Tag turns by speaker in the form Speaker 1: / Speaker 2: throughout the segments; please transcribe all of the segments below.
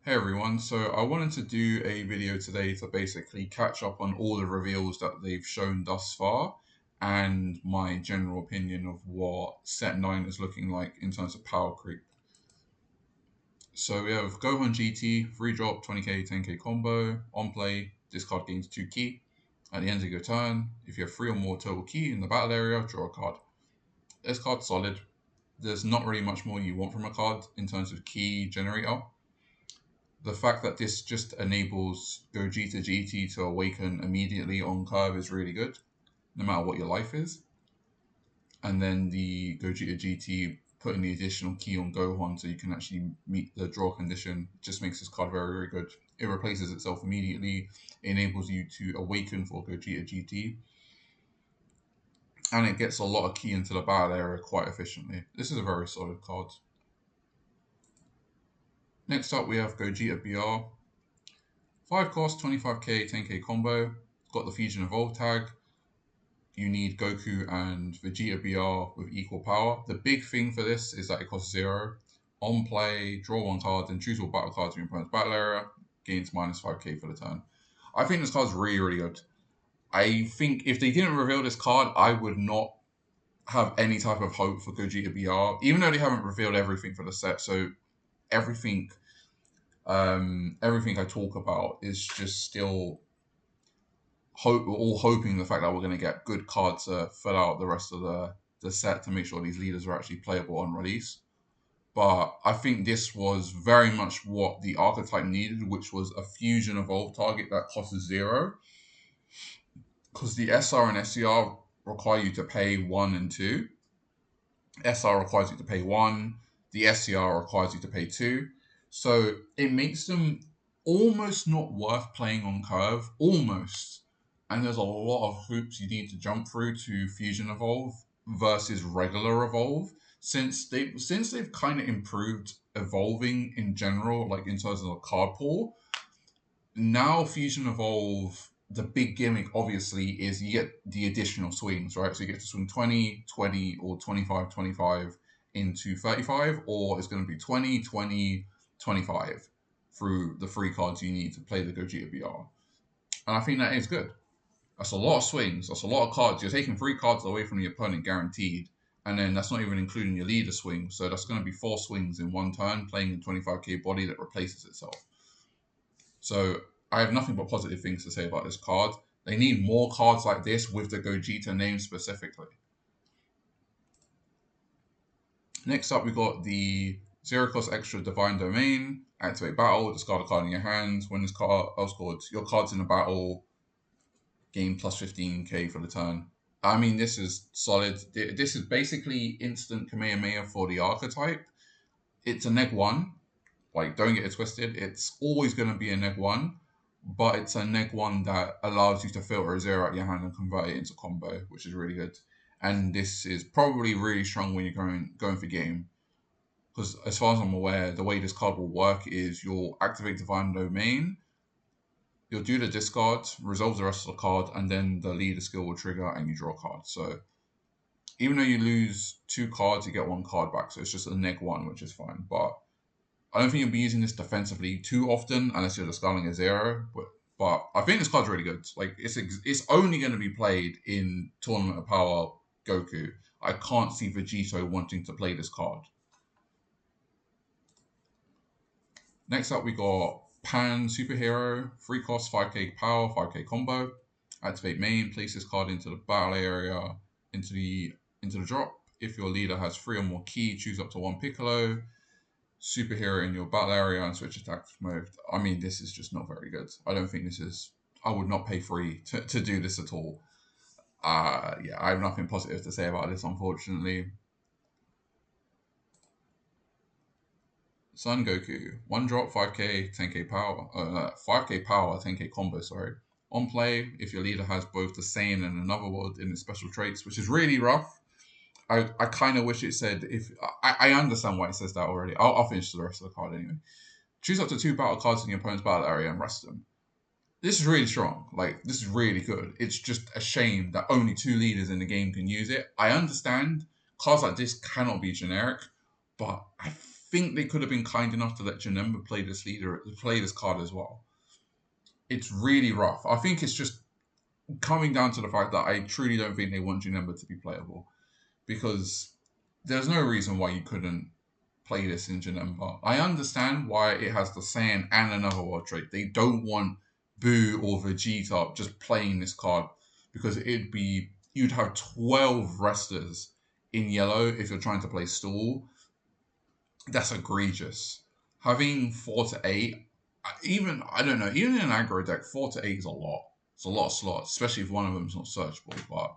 Speaker 1: Hey everyone, so I wanted to do a video today to basically catch up on all the reveals that they've shown thus far and my general opinion of what set 9 is looking like in terms of power creep. So we have Gohan GT, free drop, 20k, 10k combo, on play, this card gains 2 key. At the end of your turn, if you have 3 or more total key in the battle area, draw a card. This card's solid. There's not really much more you want from a card in terms of key generator. The fact that this just enables Gogeta GT to awaken immediately on curve is really good, no matter what your life is. And then the Gogeta GT putting the additional key on Gohan so you can actually meet the draw condition just makes this card very, very good. It replaces itself immediately, enables you to awaken for Gogeta GT, and it gets a lot of key into the battle area quite efficiently. This is a very solid card. Next up, we have Gogeta BR. 5 cost, 25k, 10k combo. Got the Fusion Evolve tag. You need Goku and Vegeta BR with equal power. The big thing for this is that it costs 0. On play, draw 1 card, and choose all battle cards in your opponent's battle area. Gains minus 5k for the turn. I think this card's really, really good. I think if they didn't reveal this card, I would not have any type of hope for Gogeta BR, even though they haven't revealed everything for the set. So everything I talk about is just still hoping the fact that we're going to get good cards to fill out the rest of the set to make sure these leaders are actually playable on release. But I think this was very much what the archetype needed, which was a Fusion Evolve target that costs 0. Because the SR and SCR require you to pay 1 and 2. SR requires you to pay 1. The SCR requires you to pay 2. So it makes them almost not worth playing on curve. Almost. And there's a lot of hoops you need to jump through to Fusion Evolve versus regular Evolve. Since they've kind of improved evolving in general, like in terms of the card pool, now Fusion Evolve, the big gimmick obviously is you get the additional swings, right? So you get to swing 20, 20, or 25, 25 into 35, or it's going to be 20, 20, 25 through the 3 cards you need to play the Gogeta BR. And I think that is good. That's a lot of swings. That's a lot of cards. You're taking 3 cards away from the opponent guaranteed. And then that's not even including your leader swing. So that's going to be 4 swings in one turn, playing a 25k body that replaces itself. So I have nothing but positive things to say about this card. They need more cards like this with the Gogeta name specifically. Next up, we got the 0 cost extra Divine Domain. Activate battle, discard a card in your hand. When this card outscored, your cards in the battle gain plus 15k for the turn. I mean, this is solid. This is basically instant Kamehameha for the archetype. It's a neg 1. Like, don't get it twisted. It's always going to be a neg 1, but it's a neg 1 that allows you to filter a 0 out your hand and convert it into combo, which is really good. And this is probably really strong when you're going for game. Because as far as I'm aware, the way this card will work is you'll activate Divine Domain, you'll do the discard, resolve the rest of the card, and then the leader skill will trigger and you draw a card. So even though you lose 2 cards, you get 1 card back. So it's just a neg 1, which is fine. But I don't think you'll be using this defensively too often unless you're discarding a 0. But I think this card's really good. Like it's only going to be played in Tournament of Power Goku. I can't see Vegito wanting to play this card. Next up, we got Pan Superhero, 3 cost, 5k power, 5k combo. Activate main, place this card into the battle area, into the drop. If your leader has 3 or more key, choose up to 1 Piccolo, superhero in your battle area, and switch attack mode. I mean, this is just not very good. I don't think this is. I would not pay free to do this at all. Yeah, I have nothing positive to say about this, unfortunately. Son Goku, 1 drop, 5k, 10k power, 5k power, 10k combo, sorry. On play, if your leader has both the same and another word in its special traits, which is really rough. I kind of wish it said, if I understand why it says that already. I'll finish the rest of the card anyway. Choose up to 2 battle cards in your opponent's battle area and rest them. This is really strong. Like, this is really good. It's just a shame that only 2 leaders in the game can use it. I understand cards like this cannot be generic, but I think they could have been kind enough to let Janemba play this card as well. It's really rough. I think it's just coming down to the fact that I truly don't think they want Janemba to be playable, because there's no reason why you couldn't play this in Janemba. I understand why it has the Saiyan and another world trait. They don't want Boo or Vegeta just playing this card, because you'd have 12 wrestlers in yellow if you're trying to play stall. That's egregious. Having 4 to 8, I don't know, even in an aggro deck, 4 to 8 is a lot. It's a lot of slots, especially if one of them is not searchable. But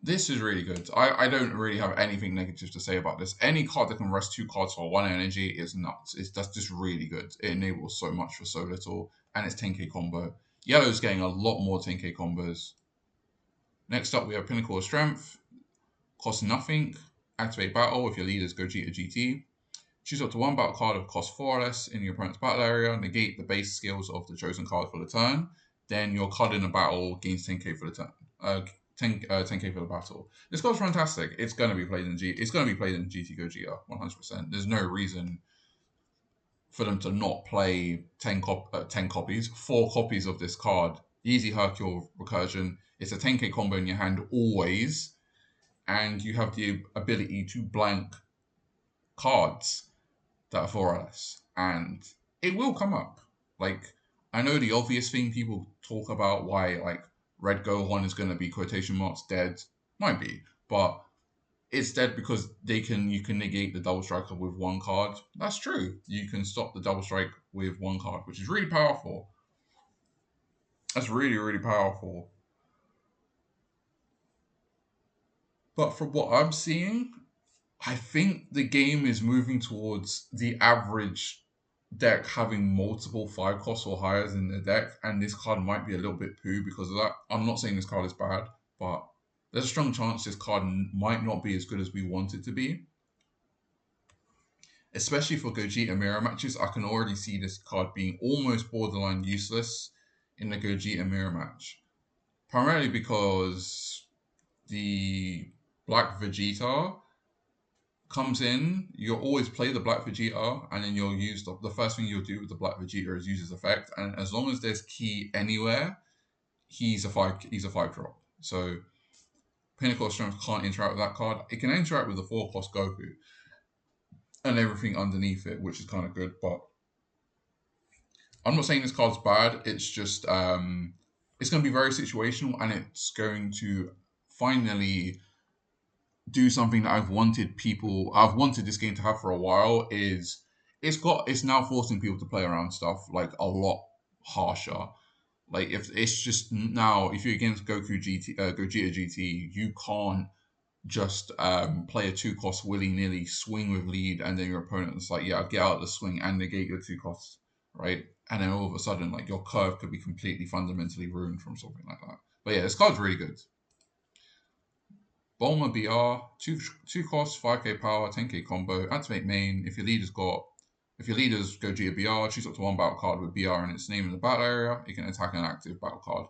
Speaker 1: this is really good. I don't really have anything negative to say about this. Any card that can rest 2 cards for 1 energy is nuts. That's just really good. It enables so much for so little, and it's 10k combo. Yellow's getting a lot more 10k combos. Next up, we have Pinnacle of Strength. Costs nothing. Activate battle if your leaders Gogeta GT. Choose up to 1 battle card of cost 4 or less in your opponent's battle area. Negate the base skills of the chosen card for the turn. Then your card in the battle gains 10k for the turn. 10k for the battle. This card's fantastic. It's going to be played in GT Gogeta 100%. There's no reason for them to not play 10 copies, 4 copies of this card. Easy Hercule Recursion. It's a 10k combo in your hand always, and you have the ability to blank cards that are 4 or less, and it will come up. Like, I know the obvious thing people talk about, why like Red Gohan is going to be quotation marks dead, might be, but it's dead because you can negate the double striker with 1 card. That's true. You can stop the double strike with 1 card, which is really powerful. That's really, really powerful. But from what I'm seeing, I think the game is moving towards the average deck having multiple 5 costs or higher in the deck, and this card might be a little bit poo because of that. I'm not saying this card is bad, but there's a strong chance this card might not be as good as we want it to be. Especially for Gogeta mirror matches, I can already see this card being almost borderline useless in the Gogeta mirror match. Primarily because the Black Vegeta comes in, you'll always play the Black Vegeta, and then you'll use the first thing you'll do with the Black Vegeta is use his effect, and as long as there's key anywhere, he's a 5 drop. So Pinnacle of Strength can't interact with that card. It can interact with the 4 cost Goku and everything underneath it, which is kind of good. But I'm not saying this card's bad. It's just it's going to be very situational, and it's going to finally do something that I've wanted this game to have for a while. It's now forcing people to play around stuff like a lot harsher. Like, if it's just now, if you're against Gogeta GT, you can't just play a 2 cost willy nilly, swing with lead, and then your opponent is like, yeah, I'll get out of the swing and negate your 2 costs, right? And then all of a sudden, like, your curve could be completely fundamentally ruined from something like that. But yeah, this card's really good. Bulma BR, 2 costs, 5k power, 10k combo, activate main. If your leaders Gogeta BR, choose up to 1 battle card with BR in its name in the battle area. It can attack an active battle card.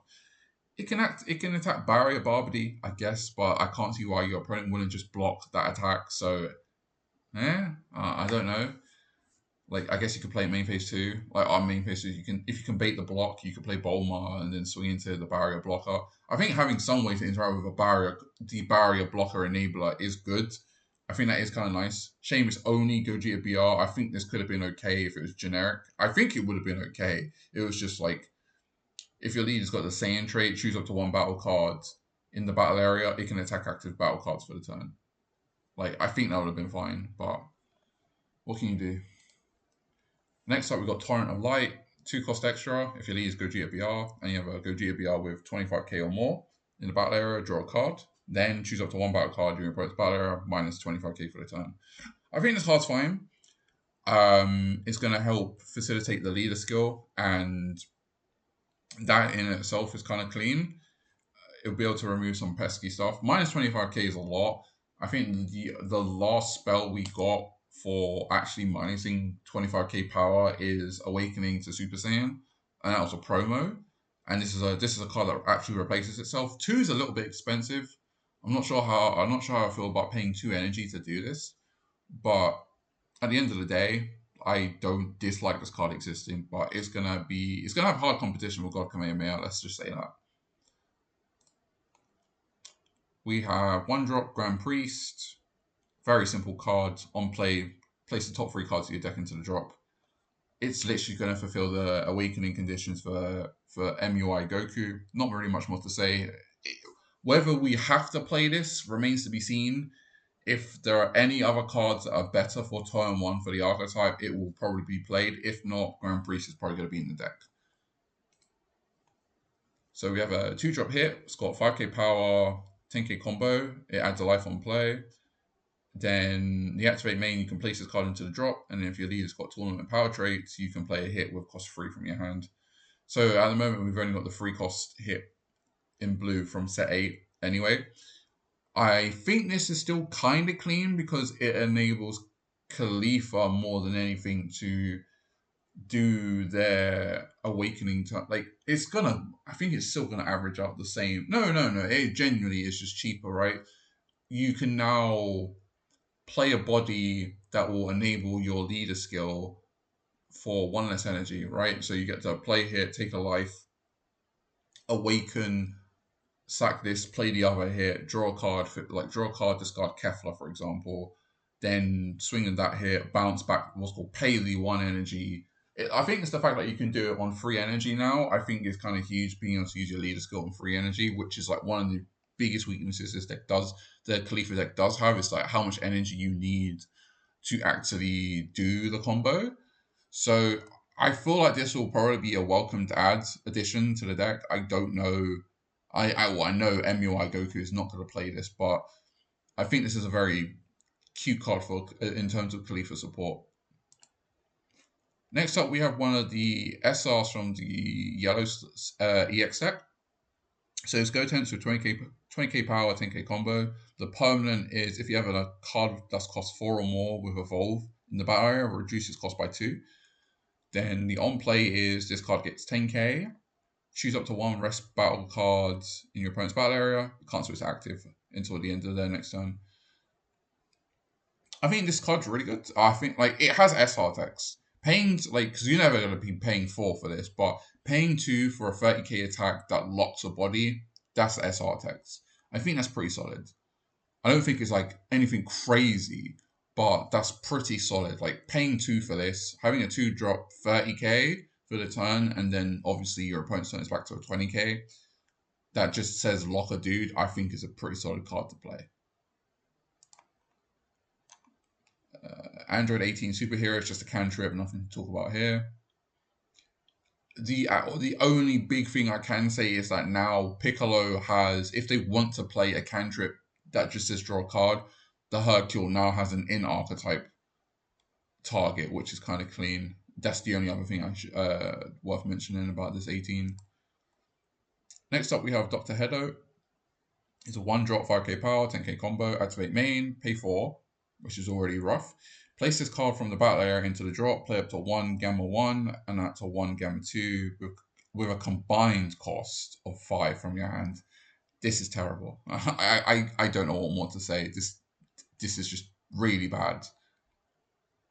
Speaker 1: It can attack Barrier Barbody, I guess, but I can't see why your opponent wouldn't just block that attack. So, I don't know. Like, I guess you could play main phase 2. Like, our main phase 2, if you can bait the block, you could play Bulma and then swing into the barrier blocker. I think having some way to interact with the barrier blocker enabler is good. I think that is kind of nice. Shame it's only Gogeta BR. I think this could have been okay if it was generic. I think it would have been okay. It was just like, if your leader's got the Saiyan trait, choose up to 1 battle card in the battle area, it can attack active battle cards for the turn. Like, I think that would have been fine, but what can you do? Next up, we've got Torrent of Light, 2 cost extra. If your lead is Gogeta BR and you have a Gogeta BR with 25k or more in the battle area, draw a card. Then choose up to 1 battle card during your opponent's battle area, minus 25k for the turn. I think this card's fine. It's going to help facilitate the leader skill, and that in itself is kind of clean. It'll be able to remove some pesky stuff. Minus 25k is a lot. I think the last spell we got for actually minusing 25k power is Awakening to Super Saiyan, and that was a promo. And this is a card that actually replaces itself. 2 is a little bit expensive. I'm not sure how I feel about paying 2 energy to do this, but at the end of the day, I don't dislike this card existing, but it's gonna have hard competition with God Kamehameha. Let's just say that. We have one drop Grand Priest, very simple card on play. Place the top 3 cards of your deck into the drop. It's literally going to fulfill the awakening conditions for MUI Goku. Not really much more to say. Whether we have to play this remains to be seen. If there are any other cards that are better for turn 1 for the archetype, it will probably be played. If not, Grand Priest is probably going to be in the deck. So we have a 2-drop hit. It's got 5k power, 10k combo. It adds a life on play. Then the activate main, you can place this card into the drop, and then if your leader's got tournament power traits, you can play a hit with cost 3 from your hand. So at the moment, we've only got the 3-cost hit in blue from set 8 anyway. I think this is still kind of clean because it enables Khalifa more than anything to do their awakening to, like, it's gonna, I think it's still gonna average out the same. No, it genuinely is just cheaper, right? You can now play a body that will enable your leader skill for 1 less energy, right? So you get to play here, take a life, awaken, sack this, play the other hit, draw a card, discard Kefla, for example, then swinging that hit, bounce back, what's called pay the 1 energy. I think it's the fact that you can do it on free energy now. I think is kind of huge, being able to use your leader skill on free energy, which is like one of the biggest weaknesses this deck does. The Khalifa deck does have is like how much energy you need to actually do the combo. So I feel like this will probably be a welcomed addition to the deck. I don't know. I know MUI Goku is not going to play this, but I think this is a very cute card for in terms of Khalifa support. Next up, we have one of the SRs from the yellow EX deck. So it's Gotenks with 20k power, 10k combo. The permanent is if you have a card that's cost 4 or more with Evolve in the battle area, reduces cost by 2. Then the on play is this card gets 10k. Choose up to 1 rest battle cards in your opponent's battle area. You can't switch to active until the end of their next turn. I think this card's really good. I think like it has SR decks. Paying like because you're never gonna be paying 4 for this, but paying 2 for a 30k attack that locks a body, that's SR text. I think that's pretty solid. I don't think it's like anything crazy, but that's pretty solid. Like paying 2 for this, having a 2-drop 30k for the turn, and then obviously your opponent's turn is back to a 20k. That just says lock a dude. I think is a pretty solid card to play. Android 18 superhero is just a cantrip, nothing to talk about here. The only big thing I can say is that now Piccolo has, if they want to play a cantrip that just says draw a card, the Hercule now has an in archetype target, which is kind of clean. That's the only other thing worth mentioning about this 18. Next up, we have Dr. Hedo. It's a 1-drop 5k power, 10k combo, activate main, pay 4, which is already rough. Place this card from the battle area into the drop, play up to 1 Gamma 1 and up to 1 Gamma 2 with a combined cost of 5 from your hand. This is terrible. I don't know what more to say. This is just really bad.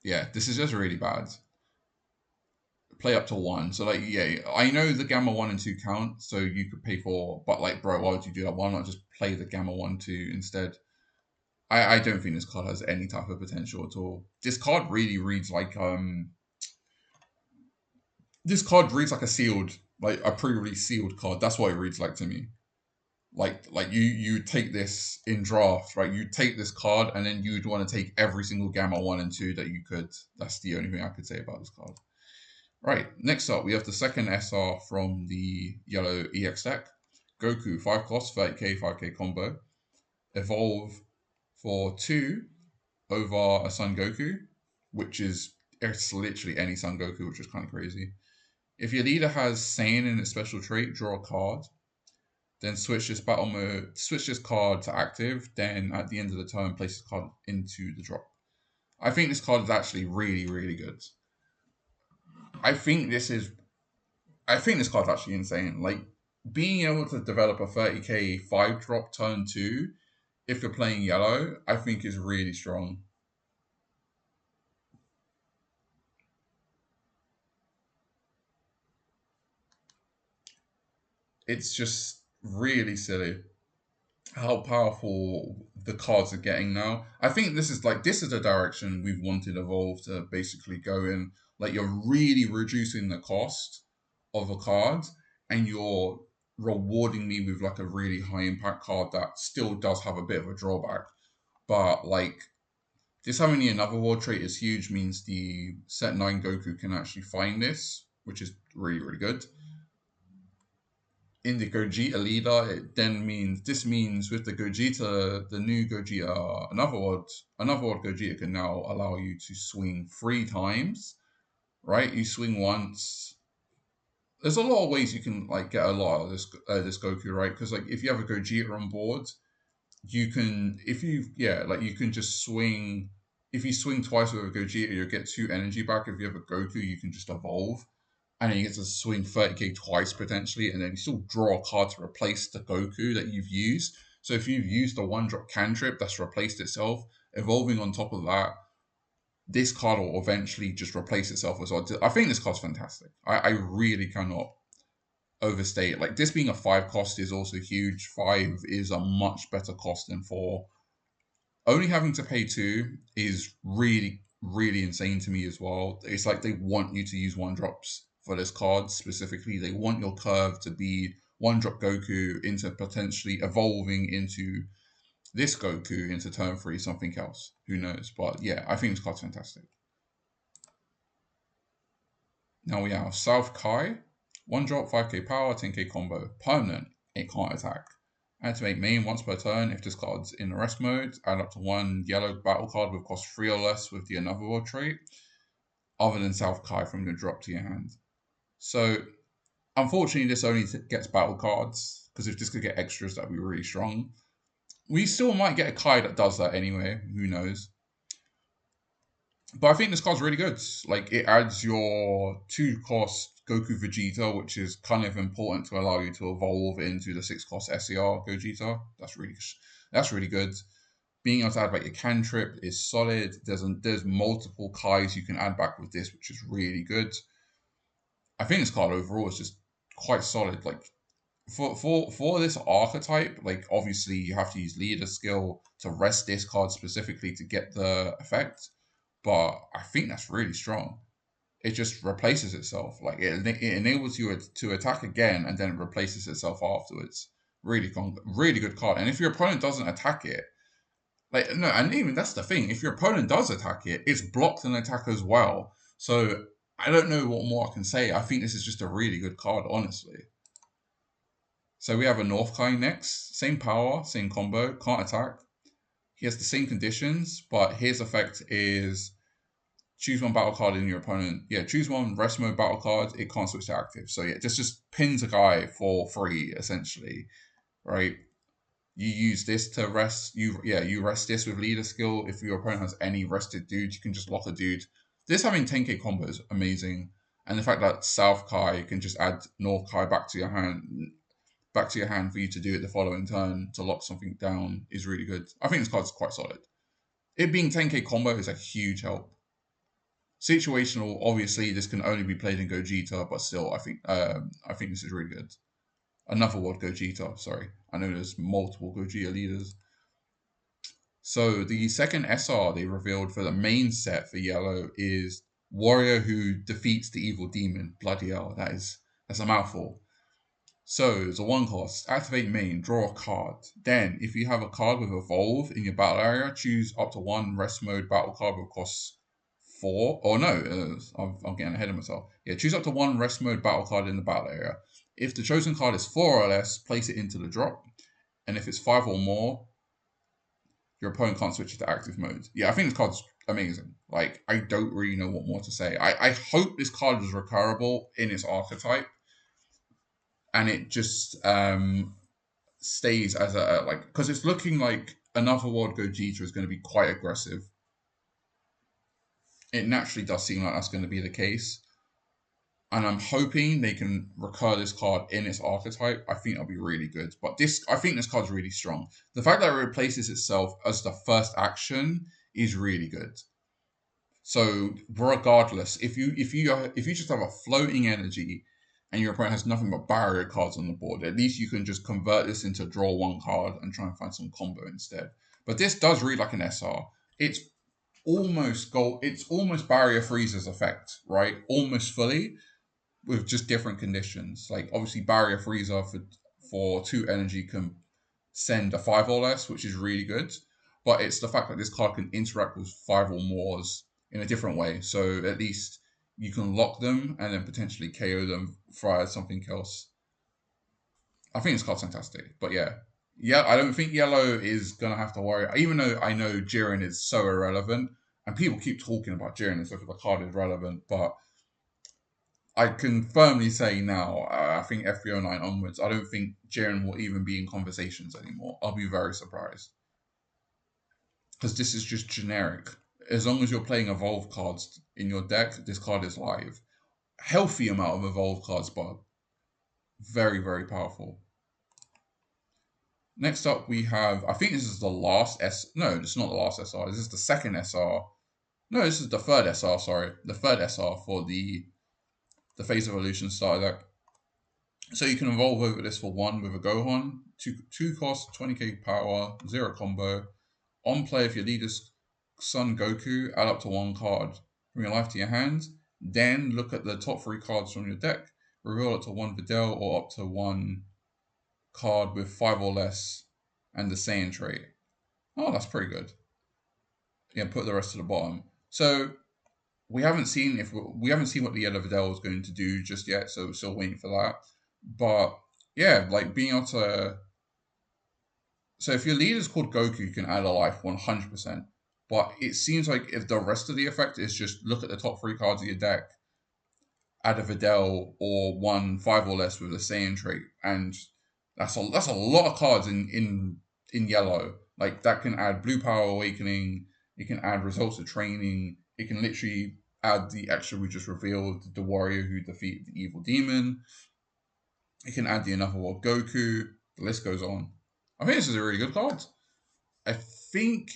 Speaker 1: Yeah, this is just really bad. Play up to 1. So like, yeah, I know the Gamma 1 and 2 count, so you could pay 4, but like, bro, why would you do that? Why not just play the Gamma 1, 2 instead? I don't think this card has any type of potential at all. This card really reads like a sealed, like a pre-release sealed card. That's what it reads like to me. Like you take this in draft, right? You take this card and then you'd want to take every single Gamma 1 and 2 that you could. That's the only thing I could say about this card. Right, next up, we have the second SR from the yellow EX deck. Goku, 5 cost, 30k, 5k combo. Evolve for 2 over a Son Goku, which is, it's literally any Son Goku, which is kind of crazy. If your leader has Saiyan in its special trait, draw a card. Then switch this card to active. Then at the end of the turn, place this card into the drop. I think this card is actually really, really good. I think this card's actually insane. Like being able to develop a 30k 5-drop turn 2 if you're playing yellow, I think is really strong. it's just really silly how powerful the cards are getting now. I think this is the direction we've wanted Evolve to basically go in. Like you're really reducing the cost of a card and you're rewarding me with like a really high impact card that still does have a bit of a drawback. But like this having the another world trait is huge means the set 9 Goku can actually find this, which is really, really good. In the Gogeta leader, this means with the Gogeta, the new Gogeta, another world Gogeta can now allow you to swing 3 times, right? You swing once. There's a lot of ways you can like get a lot of this Goku, right? Because like if you have a Gogeta on board, you can you can just swing. If you swing twice with a Gogeta, you'll get 2 energy back. If you have a Goku, you can just evolve and then you get to swing 30k twice potentially, and then you still draw a card to replace the Goku that you've used. So if you've used the 1-drop cantrip that's replaced itself, evolving on top of that, this card will eventually just replace itself as well. I think this card's fantastic. I really cannot overstate it. Like this being a 5 cost is also huge. 5 is a much better cost than 4. Only having to pay 2 is really, really insane to me as well. It's like they want you to use 1-drops for this card specifically. They want your curve to be 1-drop Goku into potentially evolving into this Goku into turn 3, something else. Who knows? But yeah, I think this card's fantastic. Now we have South Kai. 1-drop, 5k power, 10k combo. Permanent. It can't attack. Activate main once per turn. If this card's in rest mode, add up to 1 yellow battle card with cost 3 or less with the another world trait, other than South Kai from the drop to your hand. So, unfortunately, this only gets battle cards, because if this could get extras, that'd be really strong. We still might get a Kai that does that anyway, who knows. But I think this card's really good. Like, it adds your 2-cost Goku Vegeta, which is kind of important to allow you to evolve into the 6-cost SER Gogeta. That's really good. Being able to add back your cantrip is solid. There's multiple Kais you can add back with this, which is really good. I think this card overall is just quite solid. Like for this archetype, like obviously you have to use leader skill to rest this card specifically to get the effect, but I think that's really strong. It just replaces itself. Like it enables you to attack again and then it replaces itself afterwards. Really good card. And if your opponent doesn't attack it, like no, and even that's the thing. If your opponent does attack it, it's blocked an attack as well. So I don't know what more I can say. I think this is just a really good card, honestly. So we have a North Kai next. Same power, same combo, can't attack. He has the same conditions, but his effect is choose 1 battle card in your opponent. Yeah, choose 1 rest mode battle card. It can't switch to active. So yeah, just pins a guy for free, essentially, right? You use this to rest. You rest this with leader skill. If your opponent has any rested dude, you can just lock a dude. This having 10k combo is amazing, and the fact that South Kai can just add North Kai back to your hand for you to do it the following turn to lock something down is really good. I think this card's quite solid. It being 10k combo is a huge help. Situational, obviously, this can only be played in Gogeta, but still, I think this is really good. Another world Gogeta, sorry. I know there's multiple Gogeta leaders. So the second SR they revealed for the main set for yellow is Warrior who defeats the evil demon. Bloody hell, that's a mouthful. So it's a 1 cost, activate main, draw a card. Then, if you have a card with Evolve in your battle area, choose up to 1 rest mode battle card with cost 4. Or no, I'm getting ahead of myself. Yeah, choose up to 1 rest mode battle card in the battle area. If the chosen card is 4 or less, place it into the drop. And if it's 5 or more, your opponent can't switch it to active mode. Yeah, I think this card's amazing. Like, I don't really know what more to say. I hope this card is recurable in its archetype. And it just stays as a, like, because it's looking like another world Gogeta is going to be quite aggressive. It naturally does seem like that's going to be the case. And I'm hoping they can recur this card in its archetype. I think that'll be really good. But I think this card's really strong. The fact that it replaces itself as the first action is really good. So regardless, if you just have a floating energy and your opponent has nothing but barrier cards on the board, at least you can just convert this into draw one card and try and find some combo instead. But this does read like an SR. It's almost gold. It's almost barrier freezes effect, right? Almost fully, with just different conditions. Like obviously barrier freezer for 2 energy can send a 5 or less, which is really good. But it's the fact that this card can interact with 5 or mores in a different way. So at least you can lock them and then potentially KO them via something else. I think this card's fantastic. But yeah, I don't think yellow is gonna have to worry. Even though I know Jiren is so irrelevant, and people keep talking about Jiren as if the card is relevant, but I can firmly say now, I think FB09 onwards, I don't think Jiren will even be in conversations anymore. I'll be very surprised. Because this is just generic. As long as you're playing evolve cards in your deck, this card is live. Healthy amount of evolve cards, but very, very powerful. Next up, we have, I think this is the last no, this is not the last SR. This is the second SR. No, this is the third SR, sorry. The third SR for the Phase Evolution starter deck. So you can evolve over this for 1 with a Gohan, 2 cost, 20k power, 0 combo. On play, if your leader's Son Goku, add up to 1 card from your life to your hand. Then look at the top 3 cards from your deck, reveal up to 1 Videl or up to 1 card with 5 or less and the Saiyan trait. Oh, that's pretty good. Yeah, put the rest to the bottom. So we haven't seen what the yellow Videl is going to do just yet, so we're still waiting for that. But yeah, like being able to. So if your leader is called Goku, you can add a life 100%. But it seems like if the rest of the effect is just look at the top 3 cards of your deck, add a Videl or 1 5 or less with a Saiyan trait, and that's a lot of cards in yellow. Like that can add Blue Power Awakening. It can add results of training. It can literally add the extra we just revealed, the warrior who defeated the evil demon. It can add the Another World Goku. The list goes on. I think this is a really good card. I think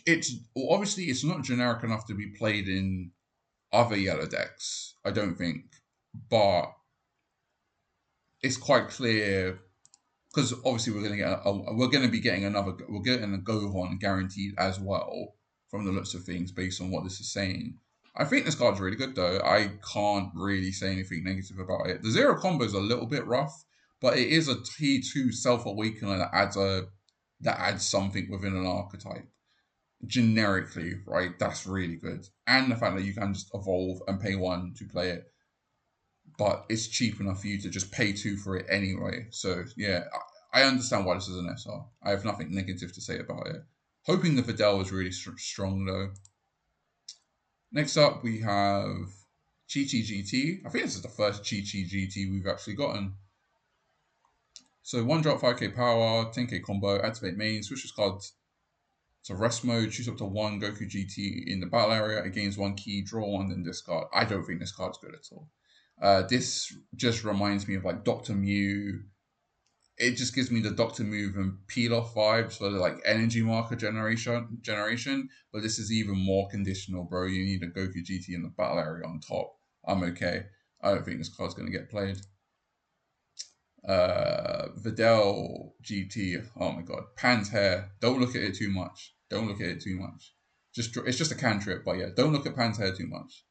Speaker 1: obviously it's not generic enough to be played in other yellow decks. I don't think, but it's quite clear because obviously we're going to be getting a Gohan guaranteed as well from the looks of things based on what this is saying. I think this card's really good though. I can't really say anything negative about it. The 0 combo is a little bit rough, but it is a T2 self-awakener that adds something within an archetype. Generically, right? That's really good. And the fact that you can just evolve and pay 1 to play it. But it's cheap enough for you to just pay 2 for it anyway. So yeah, I understand why this is an SR. I have nothing negative to say about it. Hoping the Videl is really strong though. Next up, we have Chi Chi GT. I think this is the first Chi Chi GT we've actually gotten. So 1 drop, 5k power, 10k combo, activate main, switch this card to rest mode, choose up to 1 Goku GT in the battle area, it gains 1 key, draw 1, then discard. I don't think this card's good at all. This just reminds me of like Dr. Mew. It just gives me the Dr. Move and peel off vibes for the like energy marker generation. But this is even more conditional, bro. You need a Goku GT in the battle area on top. I'm okay. I don't think this card's gonna get played. Videl GT. Oh my god. Pan's hair. Don't look at it too much. Don't look at it too much. It's just a cantrip, but yeah, don't look at Pan's hair too much.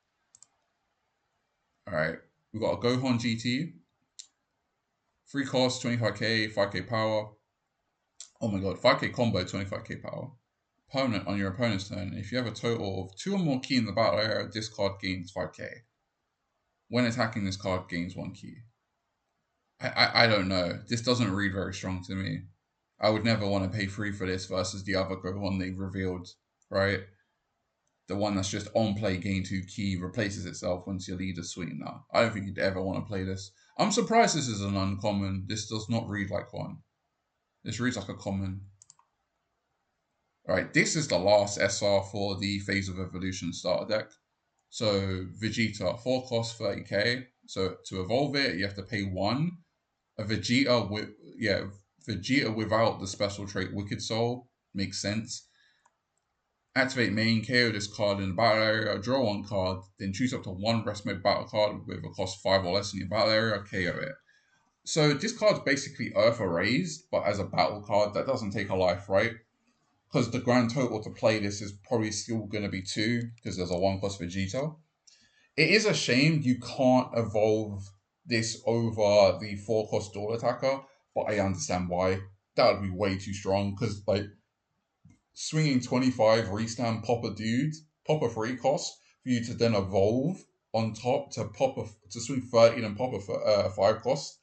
Speaker 1: Alright. We've got a Gohan GT. 3 cost, 25k, 5k power. Oh my god, 5k combo, 25k power. Permanent on your opponent's turn. If you have a total of 2 or more key in the battle area, this card gains 5k. When attacking, this card gains 1 key. I don't know. This doesn't read very strong to me. I would never want to pay 3 for this versus the other Gohan they've revealed, right? The one that's just on play, gain 2 key, replaces itself once your leader's swing. Nah, I don't think you'd ever want to play this. I'm surprised this is an uncommon. This does not read like one. This reads like a common. Alright, this is the last SR for the Phase of Evolution starter deck. So Vegeta, 4 cost, 30k. So to evolve it, you have to pay 1. A Vegeta without the special trait Wicked Soul. Makes sense. Activate main, KO this card in the battle area, draw 1 card, then choose up to 1 rest mode battle card with a cost 5 or less in your battle area, KO it. So this card's basically Earth Erased, but as a battle card that doesn't take a life, right? Because the grand total to play this is probably still going to be 2, because there's a 1 cost Vegeta. It is a shame you can't evolve this over the 4 cost Dual Attacker, but I understand why. That would be way too strong, because like swinging 25 restand pop a dude, pop a 3 cost for you to then evolve on top to to swing 30 and pop a 5 cost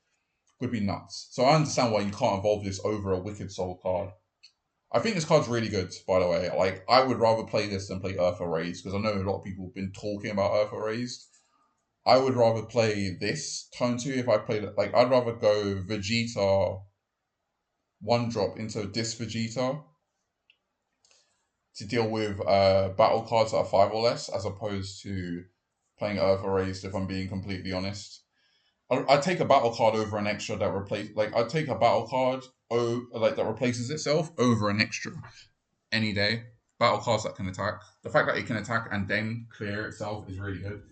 Speaker 1: would be nuts. So I understand why you can't evolve this over a Wicked Soul card. I think this card's really good, by the way. Like, I would rather play this than play Earth Erased, because I know a lot of people have been talking about Earth Erased. I would rather play this turn 2 if I played it. Like, I'd rather go Vegeta 1 drop into this Vegeta to deal with battle cards that are 5 or less, as opposed to playing Earth Erased, if I'm being completely honest. I'd take a battle card over an extra that I'd take a battle card that replaces itself over an extra any day. Battle cards that can attack. The fact that it can attack and then clear itself is really good.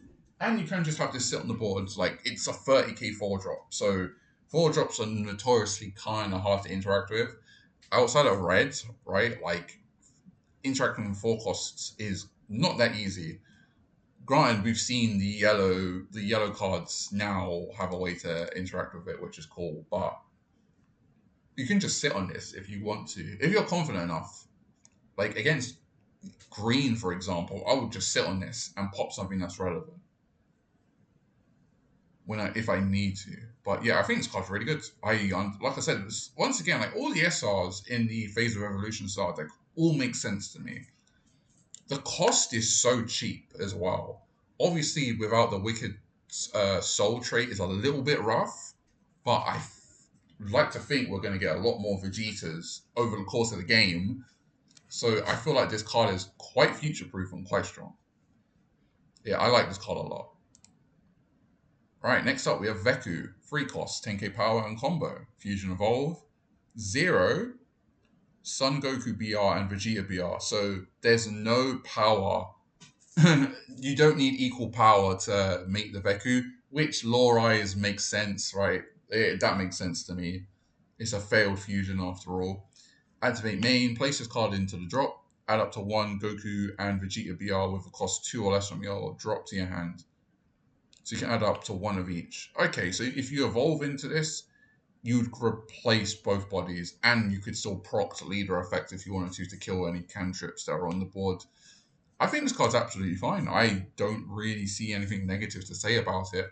Speaker 1: And you can just have this sit on the board. Like, it's a 30k 4 drop. So 4 drops are notoriously kind of hard to interact with. Outside of red, right? Like, interacting with 4 costs is not that easy. Granted, we've seen the yellow cards now have a way to interact with it, which is cool. But you can just sit on this if you want to, if you're confident enough. Like against green, for example, I would just sit on this and pop something that's relevant if I need to. But yeah, I think this card's really good. Like I said, once again, like all the SRs in the Phase of Evolution start deck all make sense to me. The cost is so cheap as well. Obviously, without the Wicked Soul trait is a little bit rough, but I like to think we're going to get a lot more Vegetas over the course of the game. So I feel like this card is quite future-proof and quite strong. Yeah, I like this card a lot. Alright, next up we have Veku. 3 costs, 10k power and combo. Fusion Evolve. 0, Son Goku BR and Vegeta BR. So there's no power. You don't need equal power to make the Veku, which lore-wise makes sense, right? That makes sense to me. It's a failed fusion after all. Activate main, place this card into the drop, add up to 1 Goku and Vegeta BR with a cost 2 or less from your drop to your hand. So you can add up to 1 of each. Okay, so if you evolve into this, you'd replace both bodies, and you could still proc leader effect if you wanted to kill any cantrips that are on the board. I think this card's absolutely fine. I don't really see anything negative to say about it.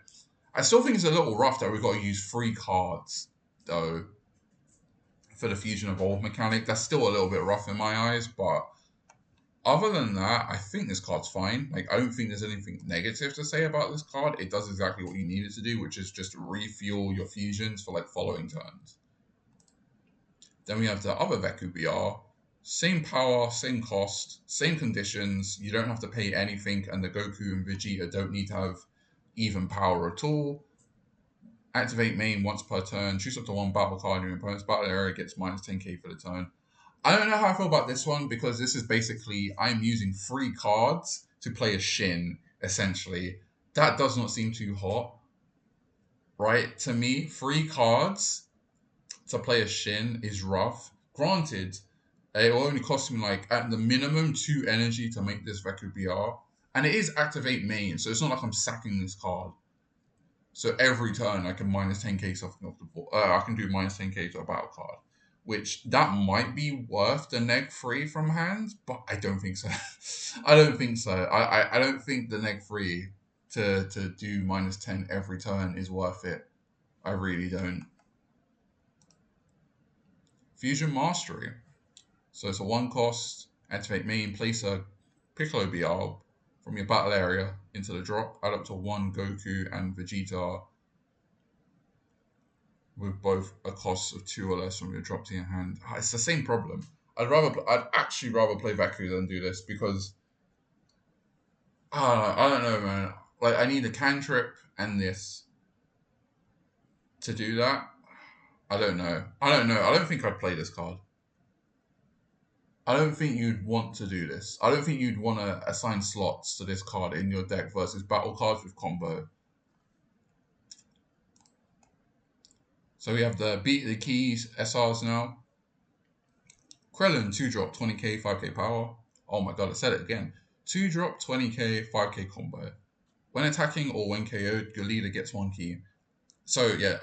Speaker 1: I still think it's a little rough that we've got to use 3 cards, though, for the Fusion Evolve mechanic. That's still a little bit rough in my eyes, but other than that, I think this card's fine. Like, I don't think there's anything negative to say about this card. It does exactly what you need it to do, which is just refuel your fusions for, like, following turns. Then we have the other Veku BR. Same power, same cost, same conditions. You don't have to pay anything, and the Goku and Vegeta don't need to have even power at all. Activate main once per turn. Choose up to 1 battle card in your opponent's battle area, gets minus 10k for the turn. I don't know how I feel about this one, because this is basically I'm using 3 cards to play a Shin, essentially. That does not seem too hot, right? To me, 3 cards to play a Shin is rough. Granted, it will only cost me, like, at the minimum 2 energy to make this Veku BR. And it is activate main, so it's not like I'm sacking this card. So every turn I can minus 10k something off the board. I can do minus 10k to a battle card, which that might be worth the neg 3 from hand, but I don't think so. I don't think so. I don't think the neg 3 to do minus 10 every turn is worth it. I really don't. Fusion Mastery. So it's a 1 cost, activate main, place a Piccolo BR from your battle area into the drop, add up to 1 Goku and Vegeta with both a cost of 2 or less from your drop to your hand. It's the same problem. I'd actually rather play Vaku than do this, because I don't know, man. Like, I need a cantrip and this to do that. I don't know. I don't think I'd play this card. I don't think you'd want to do this. I don't think you'd want to assign slots to this card in your deck versus battle cards with combo. So we have the Beat the Keys SRs now. Krillin, 2-drop, 20k, 5k power. Oh my god, I said it again. 2-drop, 20k, 5k combo. When attacking or when KO'd, your leader gets 1 key. So yeah,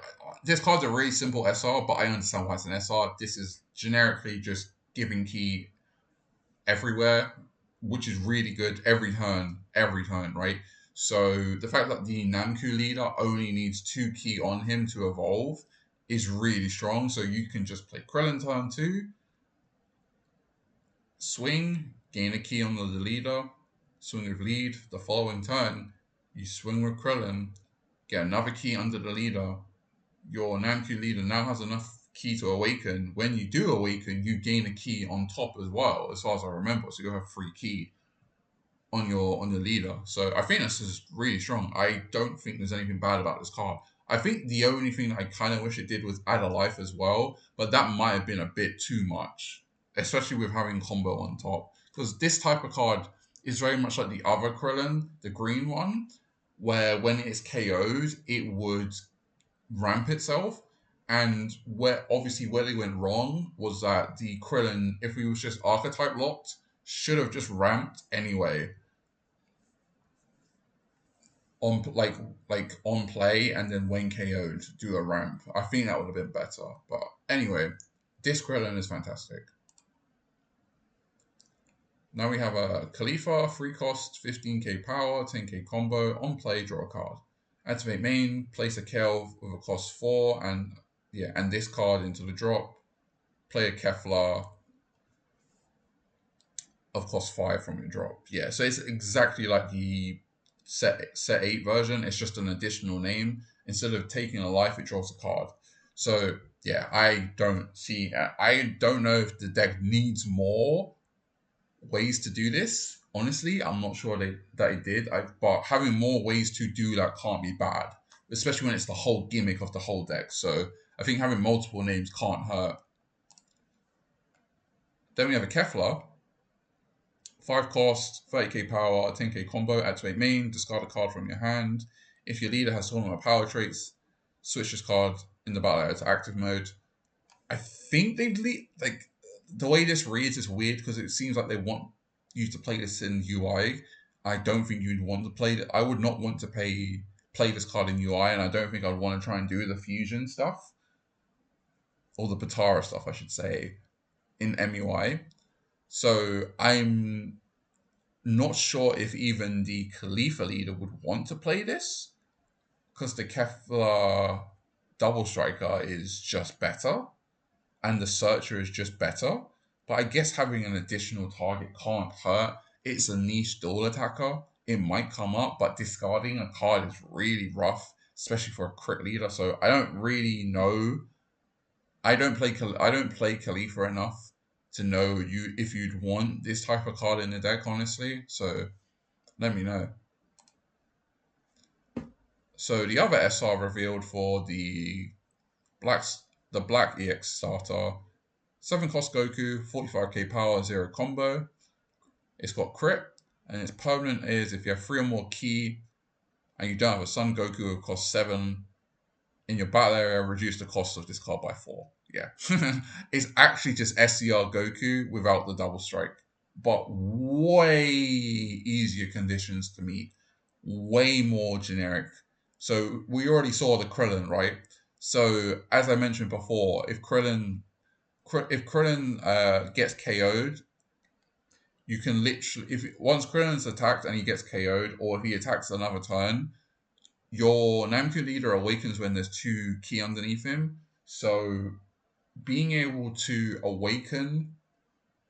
Speaker 1: this card's a really simple SR, but I understand why it's an SR. This is generically just giving key everywhere, which is really good every turn, right? So the fact that the Namku leader only needs 2 key on him to evolve is really strong. So you can just play Krillin turn 2, swing, gain a key on the leader, swing with lead. The following turn, you swing with Krillin, get another key under the leader. Your Namku leader now has enough key to awaken. When you do awaken, you gain a key on top as well, as far as I remember. So you have 3 key on your leader. So I think this is really strong. I don't think there's anything bad about this card. I think the only thing that I kind of wish it did was add a life as well, but that might have been a bit too much, especially with having combo on top. Because this type of card is very much like the other Krillin, the green one, where when it's KO'd, it would ramp itself. And where they went wrong was that the Krillin, if he was just archetype locked, should have just ramped anyway on on play, and then when KO'd do a ramp. I think that would have been better. But anyway, this Krillin is fantastic. Now we have a Khalifa, free cost, 15k power, 10k combo, on play, draw a card. Activate main, place a Kelv with a cost 4, and this card into the drop. Play a Kefla of cost 5 from your drop. Yeah, so it's exactly like the set 8 version. It's just an additional name. Instead of taking a life, it draws a card. So yeah, I don't know if the deck needs more ways to do this. Honestly, I'm not sure that it did. But having more ways to do that can't be bad, especially when it's the whole gimmick of the whole deck. So I think having multiple names can't hurt. Then we have a Kefla. 5 cost, 30k power, 10k combo, activate main, discard a card from your hand. If your leader has tournament power traits, switch this card in the battle area to active mode. I think like the way this reads is weird because it seems like they want you to play this in UI. I don't think you'd want to play it. I would not want to play this card in UI, and I don't think I'd want to try and do the fusion stuff or the Patara stuff, I should say, in MUI. So I'm not sure if even the Khalifa leader would want to play this, because the Kefla double striker is just better, and the searcher is just better. But I guess having an additional target can't hurt. It's a niche dual attacker. It might come up, but discarding a card is really rough, especially for a crit leader. So I don't really know. I don't play Khalifa enough to know if you'd want this type of card in the deck, honestly. So let me know. So the other SR revealed for the black EX starter, 7 cost Goku, 45k power, 0 combo. It's got crit, and its permanent is if you have 3 or more key and you don't have a Sun Goku with cost 7 in your battle area, reduce the cost of this card by 4. Yeah. It's actually just SCR Goku without the double strike, but way easier conditions to meet, way more generic. So we already saw the Krillin, right? So as I mentioned before, if Krillin gets KO'd, you can literally, once Krillin's attacked and he gets KO'd, or if he attacks another turn, your Namku leader awakens when there's 2 key underneath him. So being able to awaken,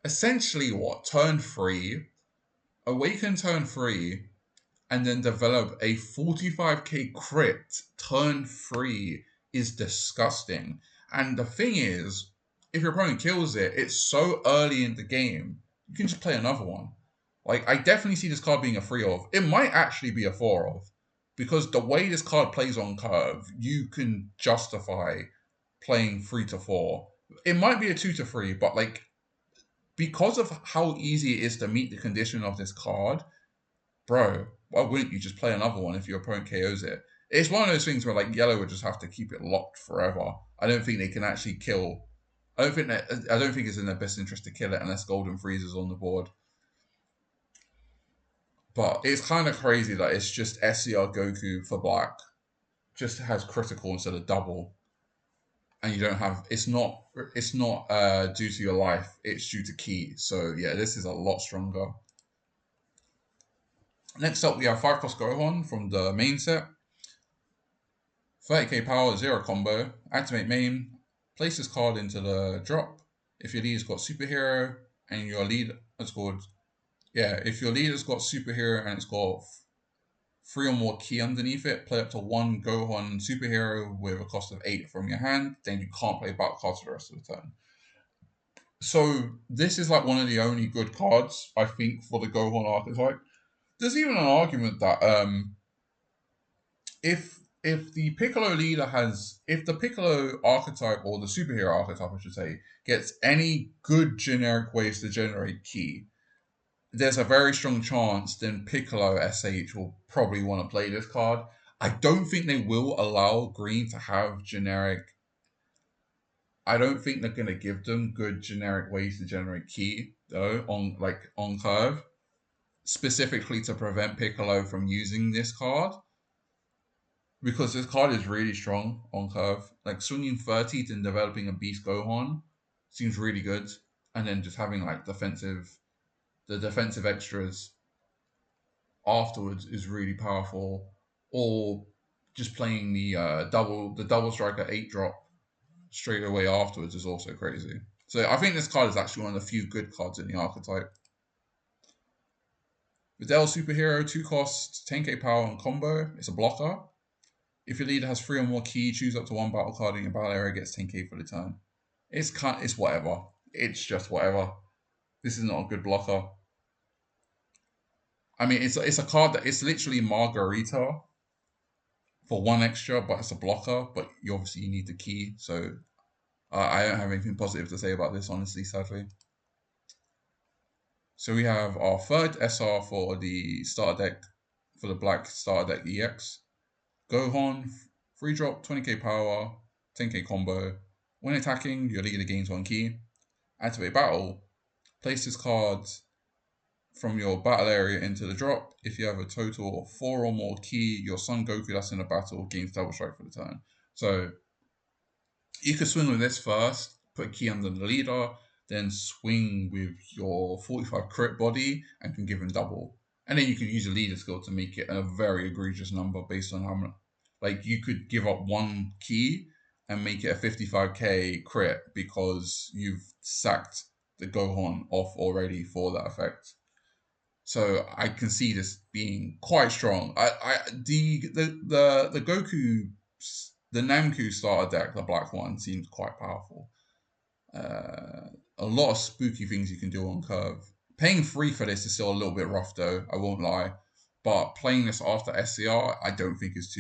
Speaker 1: essentially turn 3, awaken turn 3, and then develop a 45k crit turn 3 is disgusting. And the thing is, if your opponent kills it, it's so early in the game, you can just play another one. Like, I definitely see this card being a 3 of. It might actually be a 4 of. Because the way this card plays on curve, you can justify playing 3 to 4. It might be a 2 to 3, but like, because of how easy it is to meet the condition of this card, bro, why wouldn't you just play another one if your opponent KOs it? It's one of those things where like yellow would just have to keep it locked forever. I don't think they can actually kill. I don't think it's in their best interest to kill it unless Golden Freezer's on the board. But it's kind of crazy that it's just SCR Goku for black, just has critical instead of double, and you don't have. It's not due to your life. It's due to key. So yeah, this is a lot stronger. Next up, we have 5-cost Gohan from the main set. 30k power, 0 combo. Activate main. Place this card into the drop. If your leader's got superhero and your lead has got. Yeah, if your leader's got superhero and it's got 3 or more key underneath it, play up to 1 Gohan superhero with a cost of 8 from your hand, then you can't play battle cards for the rest of the turn. So this is like one of the only good cards, I think, for the Gohan archetype. There's even an argument that if the Piccolo leader if the Piccolo archetype, or the superhero archetype I should say, gets any good generic ways to generate ki, there's a very strong chance then Piccolo SH will probably want to play this card. I don't think they will allow green to have generic. I don't think they're going to give them good generic ways to generate ki though on curve, specifically to prevent Piccolo from using this card, because this card is really strong on curve. Like swinging 30 and developing a Beast Gohan seems really good, and then just having like the defensive extras afterwards is really powerful. Or just playing the double striker 8 drop straight away afterwards is also crazy. So I think this card is actually one of the few good cards in the archetype. Videl Superhero, 2 cost, 10k power and combo. It's a blocker. If your leader has 3 or more key, choose up to 1 battle card in your battle area, gets 10k for the turn. It's whatever. It's just whatever. This is not a good blocker. I mean, it's a card that it's literally Margarita for 1 extra, but it's a blocker. But you need the key, so I don't have anything positive to say about this, honestly, sadly. So we have our third SR for the starter deck, for the black starter deck EX. Gohan, 3 drop, 20k power, 10k combo. When attacking, your leader gains 1 key. Activate battle. Place this card from your battle area into the drop. If you have a total of 4 or more key, your Son Goku that's in a battle gains double strike for the turn. So you could swing with this first, put a key under the leader, then swing with your 45 crit body and can give him double. And then you can use a leader skill to make it a very egregious number based on how much. Like you could give up 1 key and make it a 55k crit because you've sacked the Gohan off already for that effect. So I can see this being quite strong. The Goku, the Namku starter deck, the black one, seems quite powerful. A lot of spooky things you can do on curve. Paying 3 for this is still a little bit rough though, I won't lie. But playing this after SCR, I don't think is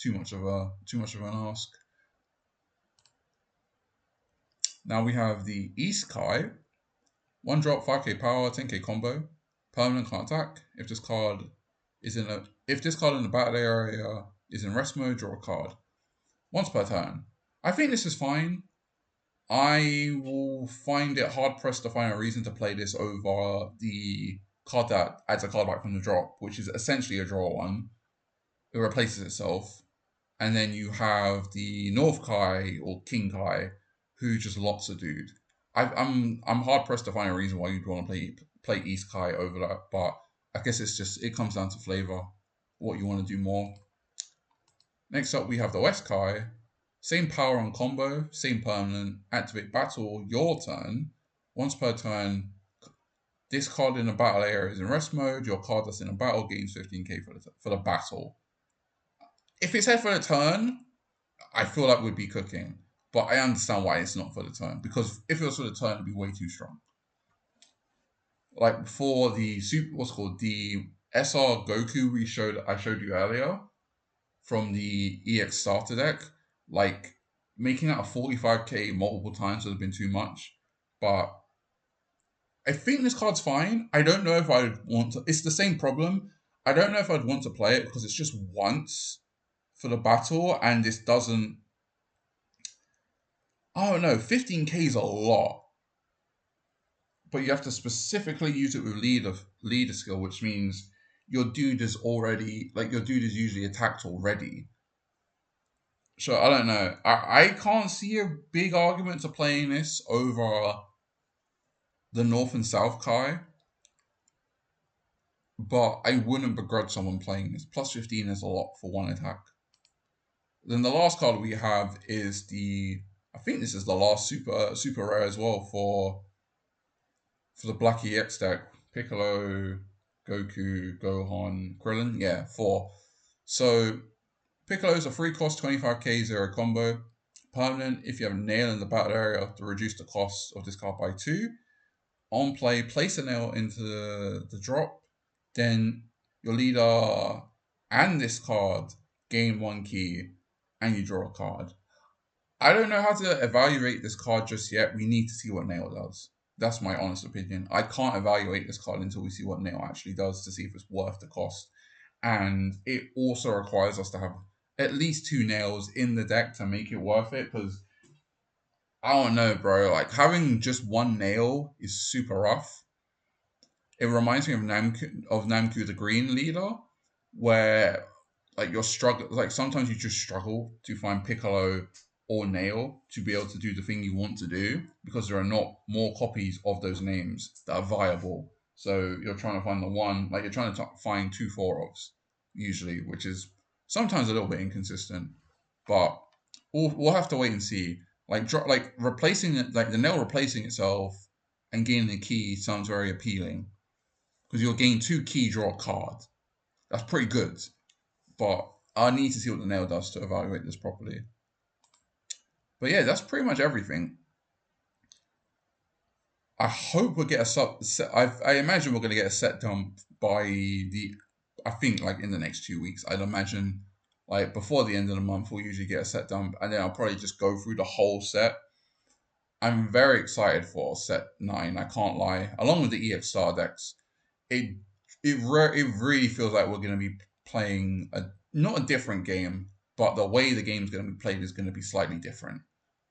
Speaker 1: too much of an ask. Now we have the East Kai. 1 drop, 5k power, 10k combo. Permanent can't attack. If this card in the battle area is in rest mode, draw a card. Once per turn. I think this is fine. I will find it hard pressed to find a reason to play this over the card that adds a card back from the drop, which is essentially a draw one. It replaces itself. And then you have the North Kai or King Kai, who just locks a dude. I'm hard pressed to find a reason why you'd want to play East Kai over that, but I guess it comes down to flavor, what you want to do more. Next up, we have the West Kai. Same power on combo, same permanent. Activate battle your turn. Once per turn, this card in the battle area is in rest mode. Your card that's in a battle gains 15k for the battle. If it's here for the turn, I feel like we'd be cooking. But I understand why it's not for the turn, because if it was for the turn, it'd be way too strong. Like for the the SR Goku I showed you earlier from the EX starter deck, like making that a 45k multiple times would have been too much. But I think this card's fine. I don't know if I'd want to. It's the same problem. I don't know if I'd want to play it because it's just once for the battle, and this doesn't. Oh no, 15k is a lot, but you have to specifically use it with leader skill, which means your dude is already like your dude is usually attacked already. So I don't know. I can't see a big argument to playing this over the North and South Kai, but I wouldn't begrudge someone playing this. Plus 15 is a lot for one attack. Then the last card we have is I think this is the last super rare as well for the Black EX deck. Piccolo, Goku, Gohan, Krillin. Yeah, 4. So Piccolo's a free cost 25k 0 combo. Permanent if you have a nail in the battle area to reduce the cost of this card by 2. On play, place a nail into the drop. Then your leader and this card gain 1 key and you draw a card. I don't know how to evaluate this card just yet. We need to see what Nail does. That's my honest opinion. I can't evaluate this card until we see what Nail actually does to see if it's worth the cost. And it also requires us to have at least 2 nails in the deck to make it worth it. Because I don't know, bro. Like having just 1 nail is super rough. It reminds me of Namku the Green Leader, where like you're struggling. Like sometimes you just struggle to find Piccolo or Nail to be able to do the thing you want to do because there are not more copies of those names that are viable. So you're trying to find the one, like you're trying to find 2 4-ofs usually, which is sometimes a little bit inconsistent. But we'll have to wait and see. Like replacing it, like the nail replacing itself and gaining a key sounds very appealing because you'll gain 2 key, draw a card. That's pretty good. But I need to see what the nail does to evaluate this properly. But yeah, that's pretty much everything. I hope we'll get a set. I imagine we're going to get a set done by I think like in the next 2 weeks. I'd imagine like before the end of the month we'll usually get a set done, and then I'll probably just go through the whole set. I'm very excited for set 9. I can't lie. Along with the EX Star decks, it it really feels like we're going to be playing a not a different game, but the way the game's going to be played is going to be slightly different.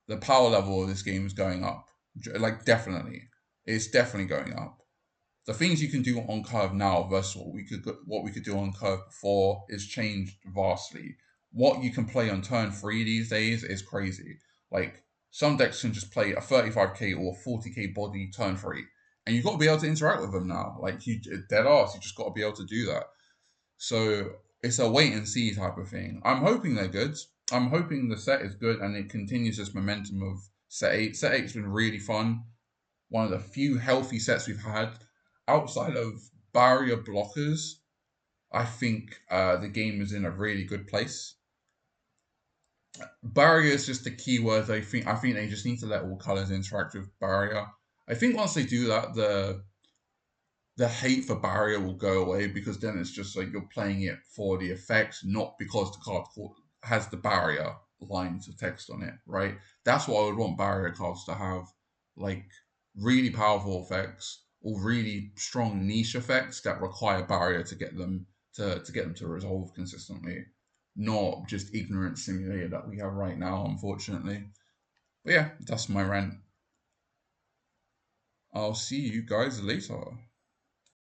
Speaker 1: The power level of this game is going up, like definitely, it's definitely going up. The things you can do on curve now versus what we could do on curve before is changed vastly. What you can play on turn 3 these days is crazy. Like some decks can just play a 35k or 40k body turn 3, and you've got to be able to interact with them now. Like you dead ass, you just got to be able to do that. So it's a wait and see type of thing. I'm hoping they're good. I'm hoping the set is good and it continues this momentum of set 8. Set 8's been really fun. One of the few healthy sets we've had outside of barrier blockers. I think the game is in a really good place. Barrier is just the key word. I think they just need to let all colors interact with barrier. I think once they do that, the hate for barrier will go away because then it's just like you're playing it for the effects, not because the card has the barrier lines of text on it, right? That's what I would want barrier cards to have, like really powerful effects or really strong niche effects that require barrier to get them to get them to resolve consistently, not just ignorant simulator that we have right now, unfortunately. But yeah, that's my rant. I'll see you guys later.